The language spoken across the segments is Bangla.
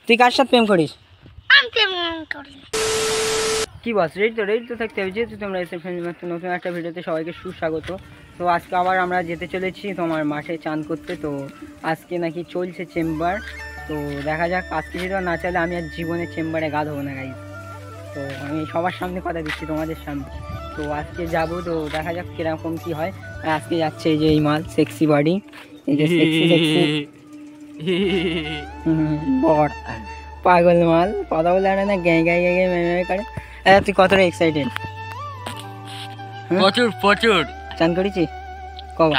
তুই কার সাথে প্রেম করিস? কি বস, রেডি তো থাকতে হবে। যেহেতু তোমরা এসে ফ্রেন্ড মাত্র নতুন একটা ভিডিওতে সবাইকে সুস্বাগত। তো আজকে আবার আমরা যেতে চলেছি তোমার মাঠে চান করতে। তো আজকে নাকি চলছে চেম্বার। তো দেখা যাক, আজকে যদি না চলে আমি আর জীবনে চেম্বারে গা ধোবো না গাইজ। তো আমি সবার সামনে কথা দিচ্ছি, তোমাদের সামনে। তো আজকে যাবো, তো দেখা যাক কিরকম কি হয়। আর আজকে যাচ্ছে এই যে এই মাল সেক্সি বডি, এই যে সেক্সি বট পাগল মাল, কথা বলে আরে না গায়ে গায়ে গায়ে মেয়ে করে। তুই কতটা এক্সাইটেড? প্রচুর চান করেছি কবার?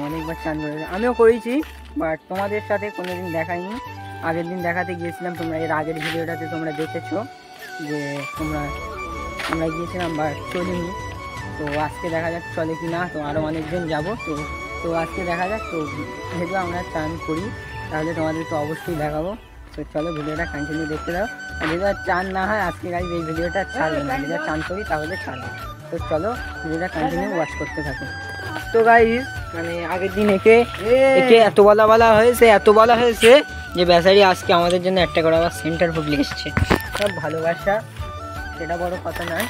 অনেকবার চান করেছি, আমিও করেছি, বাট তোমাদের সাথে কোনোদিন দেখাইনি। আগের দিন দেখাতে গিয়েছিলাম, তোমরা এর আগের ভিডিওটাতে তোমরা দেখেছো যে আমরা গিয়েছিলাম বা চলিনি। তো আজকে দেখা যাক চলে কি না। তো আরও অনেকজন যাবো। তো আজকে দেখা যাক। তো যেহেতু আমরা চান করি তাহলে তোমাদেরকে অবশ্যই দেখাবো। তো চলো ভিডিওটা কন্টিনিউ দেখতে দাও। আর যদি চান না হয় আজকে গাইজ এই ভিডিওটা ছাড়বে না, যদি চান করি তাহলে ছাড়বে। তো চলো ভিডিওটা কন্টিনিউ ওয়াচ করতে থাকো। তো গাইজ মানে আগের দিন একে এত বলা হয়েছে যে বেচারি আজকে আমাদের জন্য একটা করে আবার সেন্টার ফুড নিয়ে এসছে। সব ভালোবাসা, সেটা বড় কথা নয়।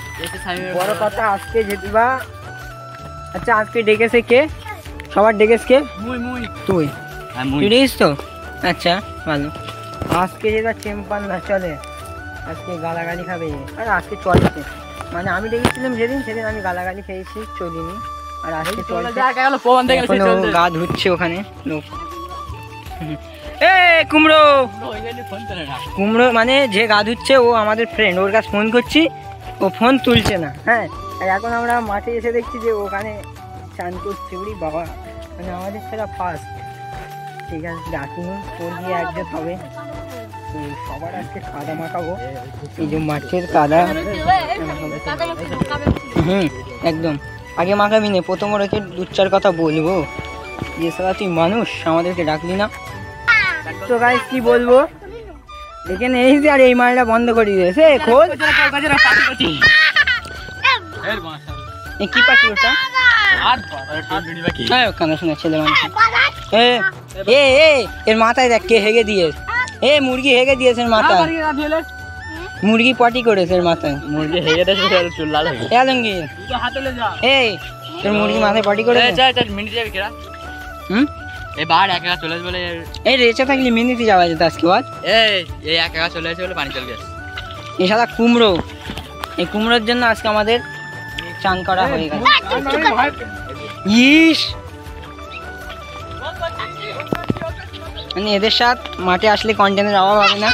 বড় কথা আজকে যদি বা আচ্ছা আজকে ডেকেছে কে? সবার ডেকেছে কে? তুই ডেকেছিস তো? আচ্ছা ভালো। আজকে যেটা চেম্পান না চলে, আজকে গালাগালি খাবে। আর আজকে চলছে, মানে আমি ডেকেছিলাম সেদিন আমি গালাগালি খেয়েছি, চলিনি। আর আজকে চলছে, গা ধুচ্ছে ওখানে লোক। কুমড়ো মানে যে গা ধুচ্ছে ও আমাদের ফ্রেন্ড, ওর কাছে ফোন করছি, ও ফোন তুলছে না। হ্যাঁ, আর এখন আমরা মাঠে এসে দেখছি যে ওখানে চান করছে। উড়ি বাবা, মানে আমাদের সেটা ফার্স্ট। ঠিক আছে, ডাকিনি, তোর গিয়ে একজন হবে। তো সবার আজকে কাদা মাখাবো, এই যে মাঠের কাদা। একদম আগে মাখাবি না, প্রথম ওকে দু চার কথা বলবো যে সারা তুই মানুষ, আমাদেরকে ডাকলি না। তো গাইস কি বলবো, এখানে এসে আর এই মালটা বন্ধ করে দিয়েছে। খোল কি পাখি ওটা? ছেলে মানুষ। এর মাথায় দেখ কে হেগে দিয়ে, মুরগি হেগে দিয়েছে মাথায়। মুরগি পটি করেছে এর মাথায়। মুরগি হেগে দিয়েছে, তোর মুরগি মাথায় পটি করেছে। এই রেচে থাকলে মিনিতে যাওয়া যেত আজকে। বল এই একা চলে আসে বলে পানি চলে গেছে। এই সাদা কুমড়ো, এই কুমড়োর জন্য আজকে আমাদের চান করা হয়ে গেছে। ইস মানে এদের সাথে মাঠে আসলে কন্টেন্টের অভাব হবে না।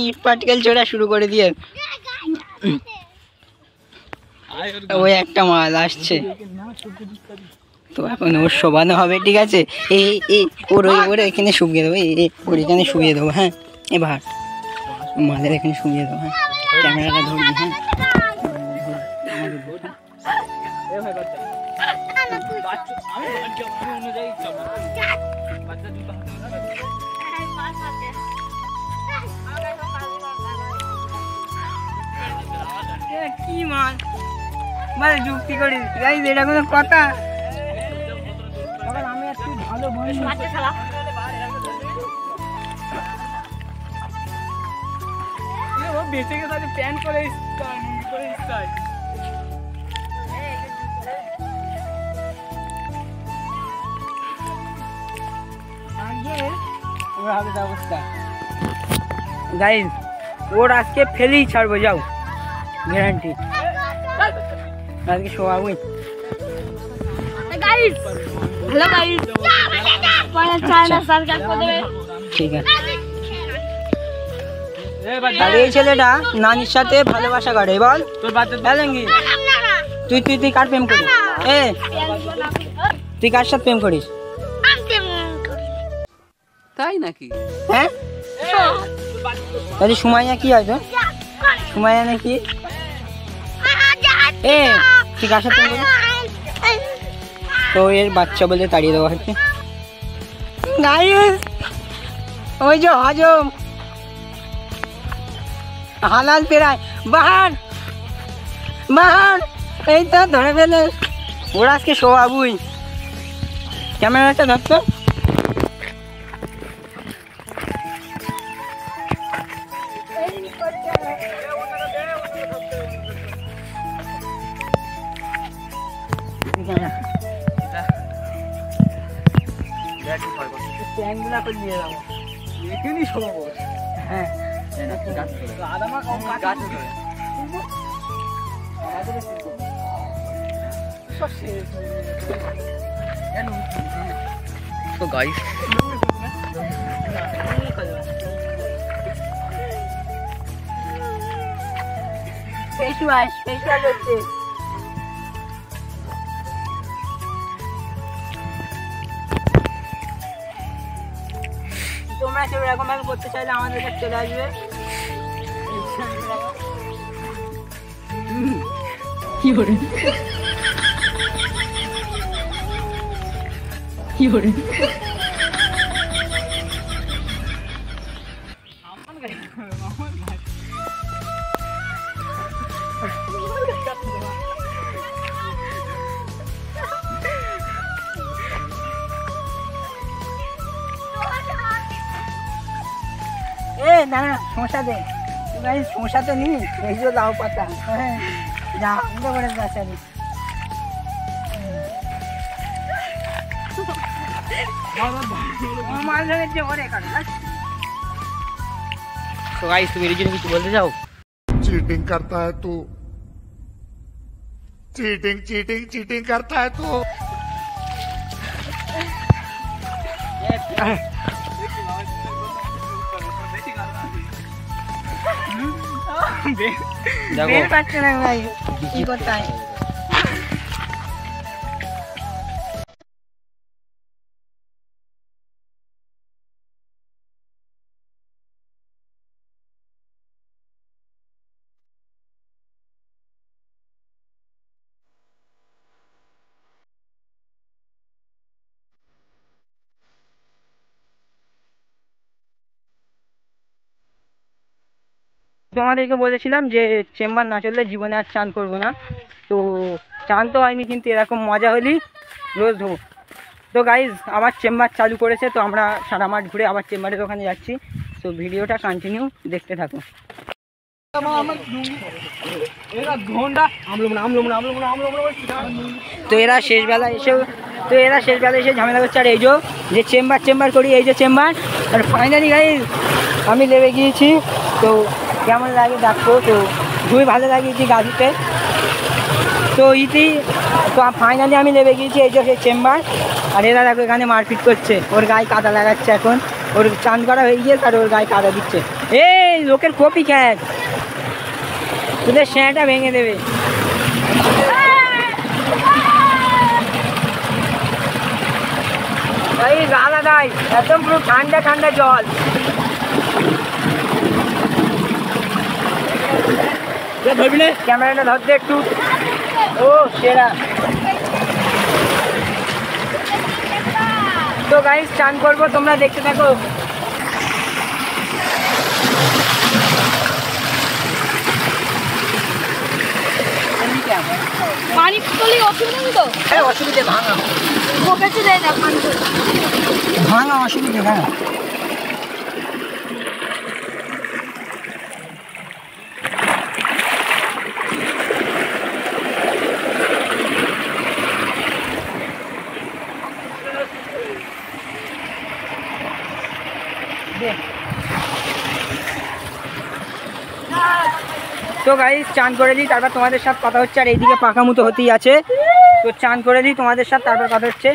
ইট পাটকেল ছোড়া শুরু করে দিয়ে ওই একটা মাল আসছে। তো এখন ওর শোভানো হবে, ঠিক আছে। ওর এখানে শুকিয়ে দেবো, ওর এখানে শুকিয়ে দেবো। হ্যাঁ, এবার মালের এখানে শুকিয়ে দেবো। হ্যাঁ, ক্যামেরাটা ধরবি। হ্যাঁ, কি মাল মানে যুক্তি করিস গাইস, এটা কোনো কথা? আমি একটু ভালো বন্ধু, বেঁচে গেছে প্যান করে অবস্থা গাইস। ওর আজকে ফেলেই ছাড়বো, যাও গ্যারান্টি। আজকে শোয়াবই। ঠিক আছে। আর এই ছেলেটা নানির সাথে ভালোবাসা করে। বল তুই তুই তুই কার প্রেম করিস? তুই কার সাথে প্রেম করিস? তাই নাকি? হ্যাঁ, তাহলে সুমাইয়া কি হয়? তো সুমাইয়া নাকি? তুই কার সাথে প্রেম করিস? তো এর বাচ্চা বলে তাড়িয়ে দেওয়া হচ্ছে। গাইস ওই যে হজম হালাল পেরায় বাহান বাহান, এই তো ধরে ফেলে ওরা আজকে শোয়াবুই। ক্যামেরাটা ধরতো। হ্যাঁ तो गाइस স্পেশাল হচ্ছে। তোমরা কেউ এরকম ভাবে করতে চাইলে আমাদের কাছে চলে আসবে। কি করে কি করে এ না না শসা দে ভাই, শসা তো নি, এই যে লাউ পাতা। হ্যাঁ যা উল্টো করে যাচ্ছে। तो गाइस तुम मेरे जন্য কিছু বলতে চাও? चीटिंग करता है तू, चीटिंग चीटिंग चीटिंग करता है तू। বের পাচ্ছে না ভাই, কি করতে হয়? তোমাদেরকে বলেছিলাম যে চেম্বার না চললে জীবনে আর চান করবো না, তো চান তো হয়নি, কিন্তু এরকম মজা হলেই রোজ ধোবো। তো গাইজ আবার চেম্বার চালু করেছে, তো আমরা সারা মাঠ ঘুরে আবার চেম্বারের ওখানে যাচ্ছি। তো ভিডিওটা কন্টিনিউ দেখতে থাকো। তো এরা শেষবেলা এসে ঝামেলা করছে। আর এই যে চেম্বার করি, এই যে চেম্বার। আর ফাইনালি গাইজ আমি লেবে গিয়েছি। তো কেমন লাগে দেখো, তো খুবই ভালো লাগিয়েছি গাড়িতে। তো তো ফাইনালি আমি লেবে গিয়েছি, এই যে চেম্বার। আর এরা দেখো এখানে মারপিট করছে, ওর গায়ে কাদা লাগাচ্ছে। এখন ওর চান করা হয়ে গিয়েছে আর ওর গায়ে কাদা দিচ্ছে। এই লোকের কপি খ্যাট, তোদের স্যাঁটা ভেঙে দেবে। এই গালা দেয় একদম পুরো ঠান্ডা ঠান্ডা জল। ক্যামেরাটা ধরতে একটু। ও সেরা। তো গাইস চান করবো, তোমরা দেখতে থাকো। পানি তুলি অসুবিধা নেই তো? হ্যাঁ অসুবিধে, ভাঙা কোপেতে দেয় না পানি তো। ভাঙা অসুবিধে। হ্যাঁ তো গাইস চান করে দিই, তারপর তোমাদের সাথে কথা হচ্ছে। আর এইদিকে পাকা মতো হতেই আছে, তো চান করে দিই তোমাদের সাথে, তারপর কথা হচ্ছে।